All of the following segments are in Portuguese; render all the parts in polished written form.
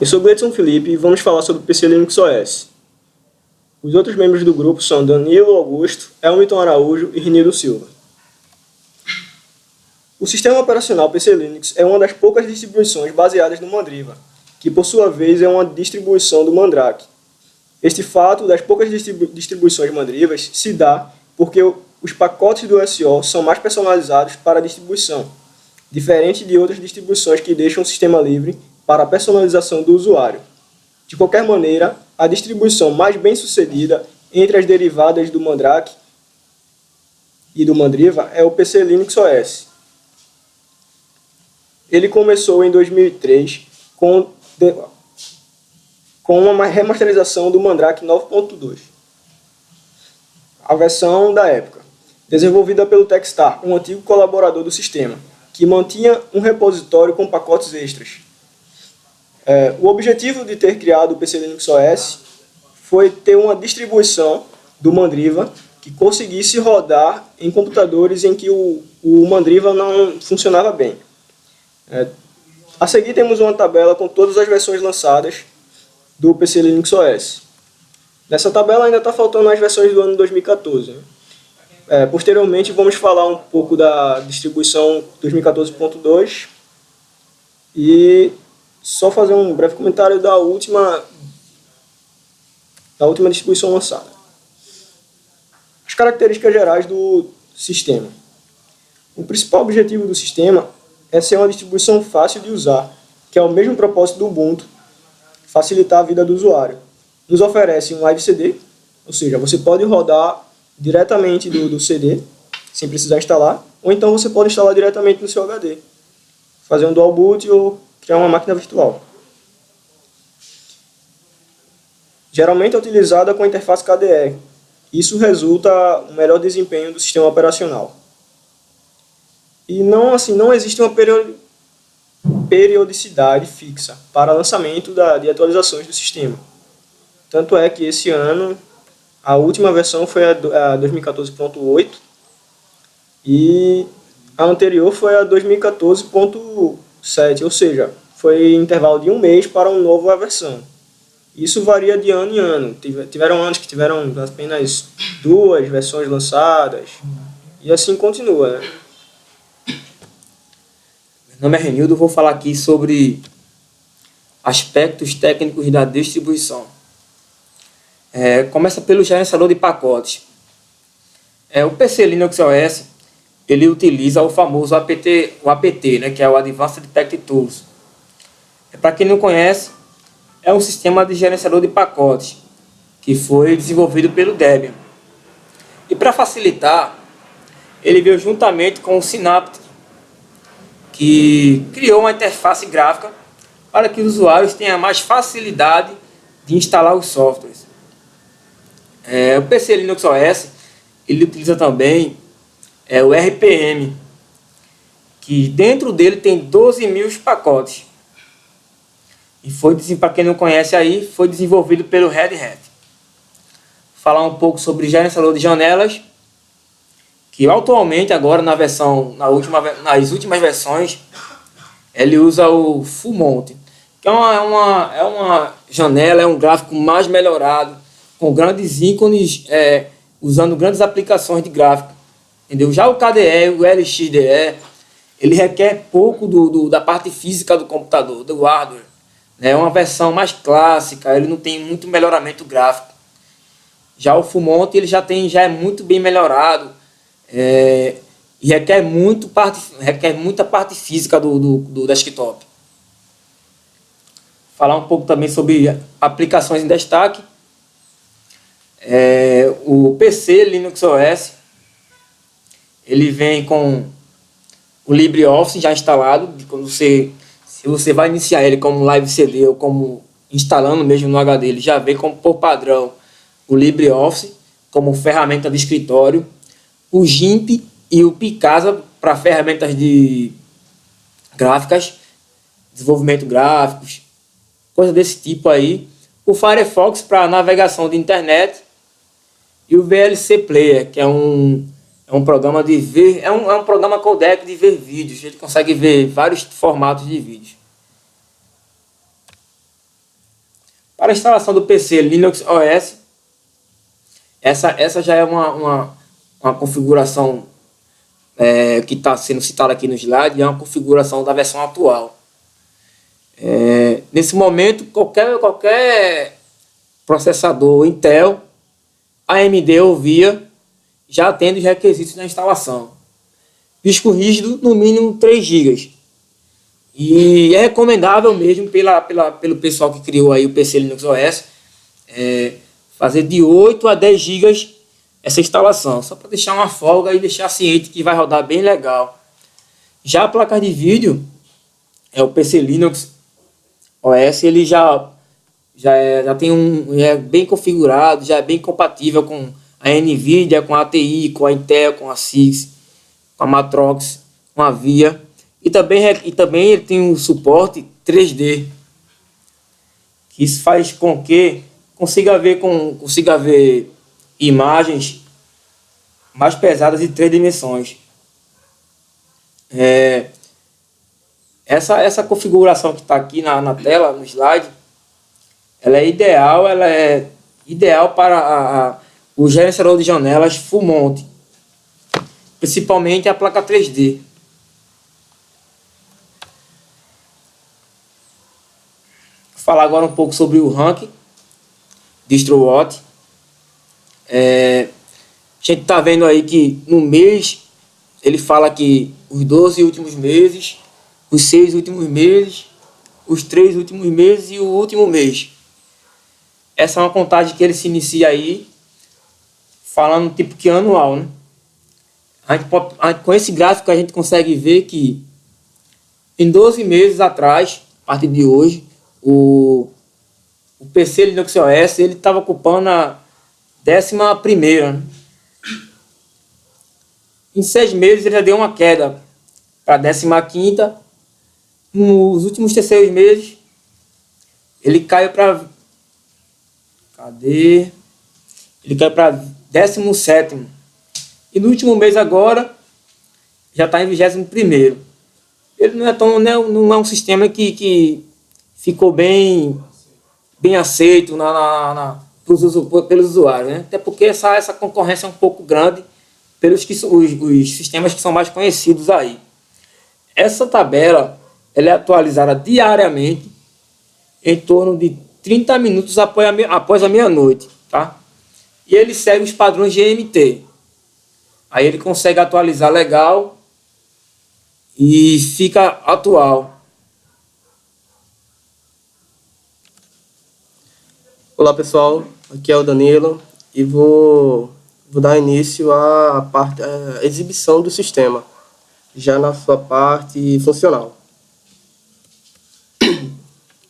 Eu sou Gleidson Felipe e vamos falar sobre o PC Linux OS. Os outros membros do grupo são Danilo Augusto, Elmiton Araújo e Renildo Silva. O sistema operacional PC Linux é uma das poucas distribuições baseadas no Mandriva, que por sua vez é uma distribuição do Mandrake. Este fato das poucas distribuições Mandrivas se dá porque os pacotes do SO são mais personalizados para a distribuição, diferente de outras distribuições que deixam o sistema livre para a personalização do usuário. De qualquer maneira, a distribuição mais bem sucedida entre as derivadas do Mandrake e do Mandriva é o PC Linux OS. Ele começou em 2003 com uma remasterização do Mandrake 9.2, a versão da época, desenvolvida pelo Techstar, um antigo colaborador do sistema, que mantinha um repositório com pacotes extras. O objetivo de ter criado o PC Linux OS foi ter uma distribuição do Mandriva que conseguisse rodar em computadores em que o Mandriva não funcionava bem. A seguir temos uma tabela com todas as versões lançadas do PC Linux OS. Nessa tabela ainda está faltando as versões do ano 2014. Posteriormente vamos falar um pouco da distribuição 2014.2 e só fazer um breve comentário da última distribuição lançada. As características gerais do sistema. O principal objetivo do sistema é ser uma distribuição fácil de usar, que é o mesmo propósito do Ubuntu, facilitar a vida do usuário. Nos oferece um Live CD, ou seja, você pode rodar diretamente do CD, sem precisar instalar, ou então você pode instalar diretamente no seu HD, fazer um dual boot ou criar uma máquina virtual. Geralmente é utilizada com a interface KDE. Isso resulta no melhor desempenho do sistema operacional. E não existe uma periodicidade fixa para lançamento de atualizações do sistema. Tanto é que esse ano a última versão foi a 2014.8 e a anterior foi a 2014.7, ou seja, foi intervalo de um mês para uma nova versão. Isso varia de ano em ano. Tiveram anos que tiveram apenas 2 versões lançadas e assim continua, né? Meu nome é Renildo, vou falar aqui sobre aspectos técnicos da distribuição. Começa pelo gerenciador de pacotes. O PC Linux OS ele utiliza o famoso APT, né, que é o Advanced Tech Tools. Para quem não conhece, é um sistema de gerenciador de pacotes que foi desenvolvido pelo Debian. E para facilitar, ele veio juntamente com o Synaptic, que criou uma interface gráfica para que os usuários tenham mais facilidade de instalar os softwares. O PC Linux OS ele utiliza também o RPM, que dentro dele tem 12.000 pacotes. E para quem não conhece aí, foi desenvolvido pelo Red Hat. Falar um pouco sobre gerenciador de janelas, que atualmente agora nas últimas versões ele usa o Full Monty, que é uma janela, é um gráfico mais melhorado, com grandes ícones, usando grandes aplicações de gráfico, entendeu? Já o KDE, o LXDE, ele requer pouco da parte física do computador, do hardware. É uma versão mais clássica, ele não tem muito melhoramento gráfico. Já o Full Monty ele já é muito bem melhorado, e requer muita parte física do desktop. Falar um pouco também sobre aplicações em destaque. O PC Linux OS ele vem com o LibreOffice já instalado. Se você vai iniciar ele como Live CD ou como instalando mesmo no HD, ele já vem como por padrão o LibreOffice como ferramenta de escritório, o GIMP e o Picasa para ferramentas de gráficas, desenvolvimento gráficos, coisa desse tipo aí, o Firefox para navegação de internet e o VLC Player, que é um programa de ver, é um programa codec de ver vídeos. Ele consegue ver vários formatos de vídeos. Para a instalação do PC Linux OS, essa já é uma configuração que está sendo citada aqui no slide, é uma configuração da versão atual. Nesse momento, qualquer processador Intel, AMD ou VIA já atende os requisitos da instalação. Disco rígido, no mínimo 3 GB. E é recomendável mesmo pelo pessoal que criou aí o PC Linux OS fazer de 8 a 10 GB essa instalação, só para deixar uma folga e deixar ciente que vai rodar bem legal. Já a placa de vídeo, o PC Linux OS, ele já tem é bem configurado, já é bem compatível com a NVIDIA, com a ATI, com a Intel, com a CIS, com a Matrox, com a VIA. E também ele tem um suporte 3D, que isso faz com que consiga ver imagens mais pesadas de 3 dimensões. Essa configuração que está aqui na tela, no slide, ela é ideal para o gerenciador de janelas full mount, principalmente a placa 3D. Vou falar agora um pouco sobre o ranking DistroWatt. A gente está vendo aí que no mês ele fala que os 12 últimos meses, os 6 últimos meses, os 3 últimos meses e o último mês. Essa é uma contagem que ele se inicia aí falando tipo que anual, né? Com esse gráfico a gente consegue ver que em 12 meses atrás, a partir de hoje, o PC Linux OS ele estava ocupando a 11ª, né? Em 6 meses ele já deu uma queda para a 15ª. Nos últimos 3 meses ele caiu para ele caiu para 17º. E no último mês agora já está em 21º. Ele não é um sistema que ficou bem aceito pelos usuários, né? Até porque essa concorrência é um pouco grande pelos os sistemas que são mais conhecidos aí. Essa tabela ela é atualizada diariamente em torno de 30 minutos após a meia-noite, tá? E ele segue os padrões GMT. Aí ele consegue atualizar legal e fica atual. Olá pessoal, aqui é o Danilo e vou dar início à exibição do sistema, já na sua parte funcional.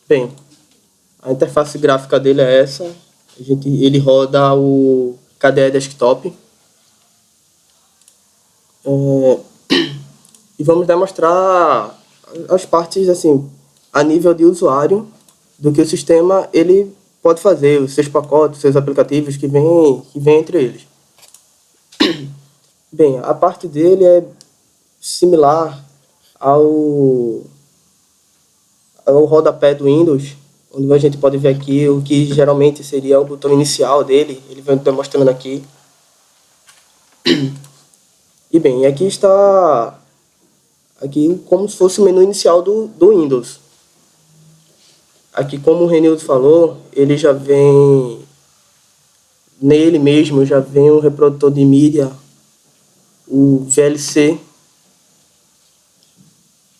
Bem, a interface gráfica dele é essa. Ele roda o KDE Desktop. E vamos demonstrar as partes assim, a nível de usuário do que o sistema ele pode fazer, os seus pacotes, os seus aplicativos que vem entre eles. Bem, a parte dele é similar ao rodapé do Windows, onde a gente pode ver aqui o que geralmente seria o botão inicial dele. Ele vem demonstrando aqui. E bem, aqui está como se fosse o menu inicial do Windows. Aqui, como o Renildo falou, ele já vem, nele mesmo, já vem um reprodutor de mídia, o VLC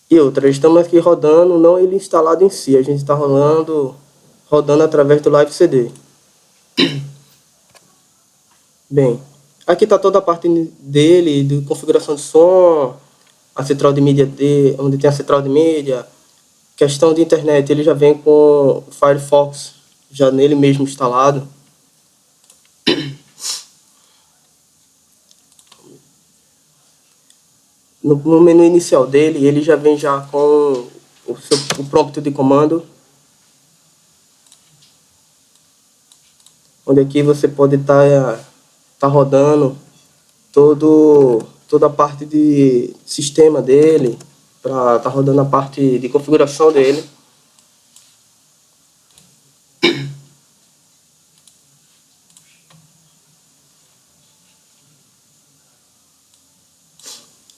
e outras. Estamos aqui rodando, não ele instalado em si, a gente está rodando através do Live CD. Bem, aqui está toda a parte dele, de configuração de som, a central de mídia, onde tem a central de mídia. Questão de internet, ele já vem com o Firefox, já nele mesmo instalado. No menu inicial dele, ele já vem já com o prompt de comando, onde aqui você pode estar rodando toda a parte de sistema dele, para estar rodando a parte de configuração dele.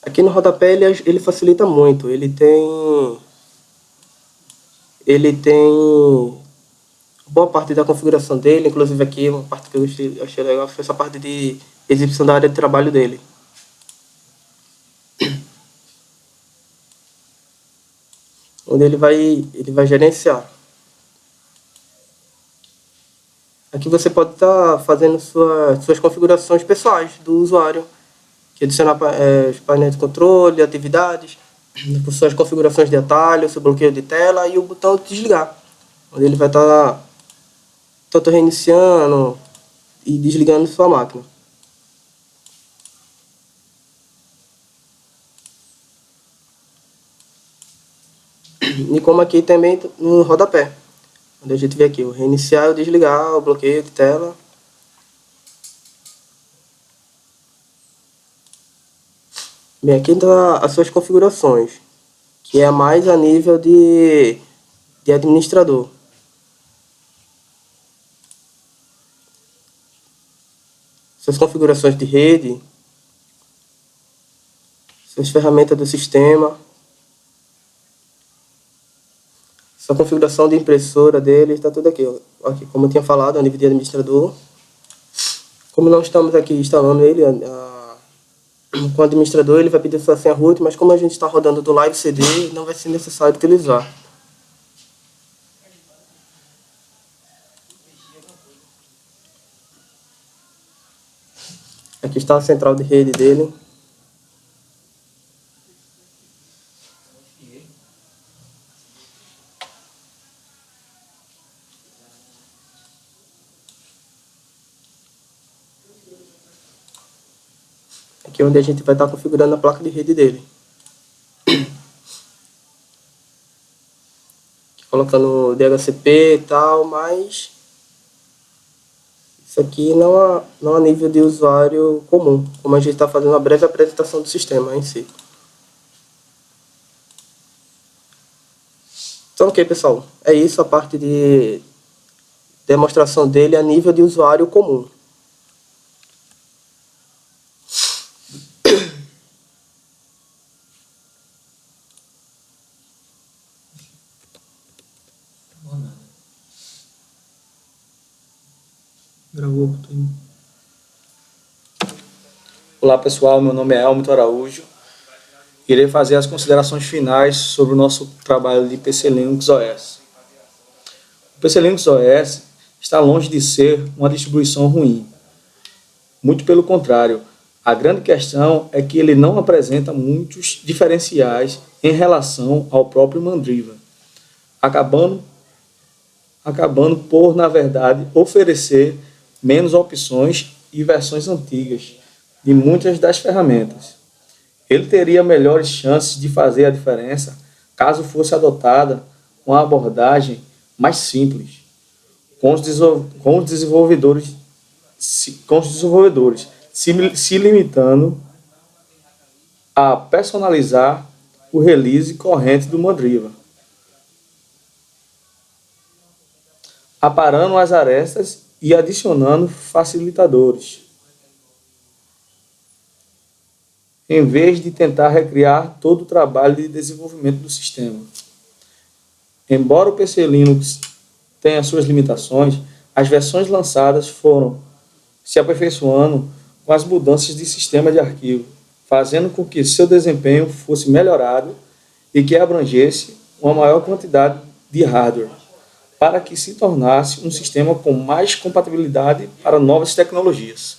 Aqui no rodapé ele facilita muito. Ele tem boa parte da configuração dele, inclusive aqui uma parte que eu achei legal foi essa parte de exibição da área de trabalho dele. Onde ele vai gerenciar. Aqui você pode estar fazendo suas configurações pessoais do usuário, que adicionar os painéis de controle, atividades, com suas configurações de atalho, seu bloqueio de tela e o botão de desligar, onde ele vai estar tanto reiniciando e desligando sua máquina. E como aqui também no rodapé, onde a gente vê aqui o reiniciar e o desligar, o bloqueio de tela. Bem, aqui estão as suas configurações, que é mais a nível de administrador. Suas configurações de rede, suas ferramentas do sistema, sua configuração de impressora dele, está tudo aqui, ó. Aqui, como eu tinha falado, a nível de administrador. Como nós estamos aqui instalando ele com o administrador, ele vai pedir sua senha root, mas como a gente está rodando do Live CD, não vai ser necessário utilizar. Aqui está a central de rede dele. Aqui é onde a gente vai estar configurando a placa de rede dele. Colocando DHCP e tal, mas isso aqui não a nível de usuário comum, como a gente está fazendo uma breve apresentação do sistema em si. Então, ok, pessoal, é isso a parte de demonstração dele a nível de usuário comum. Gravou, Olá pessoal, meu nome é Helmut Araújo. Irei fazer as considerações finais sobre o nosso trabalho de PC Linux OS. O PC Linux OS está longe de ser uma distribuição ruim. Muito pelo contrário, a grande questão é que ele não apresenta muitos diferenciais em relação ao próprio Mandriva, acabando por, na verdade, oferecer menos opções e versões antigas de muitas das ferramentas. Ele teria melhores chances de fazer a diferença caso fosse adotada uma abordagem mais simples, com os desenvolvedores se limitando a personalizar o release corrente do Mandriva, aparando as arestas e adicionando facilitadores, em vez de tentar recriar todo o trabalho de desenvolvimento do sistema. Embora o PC Linux tenha suas limitações, as versões lançadas foram se aperfeiçoando com as mudanças de sistema de arquivo, fazendo com que seu desempenho fosse melhorado e que abrangesse uma maior quantidade de hardware, para que se tornasse um sistema com mais compatibilidade para novas tecnologias.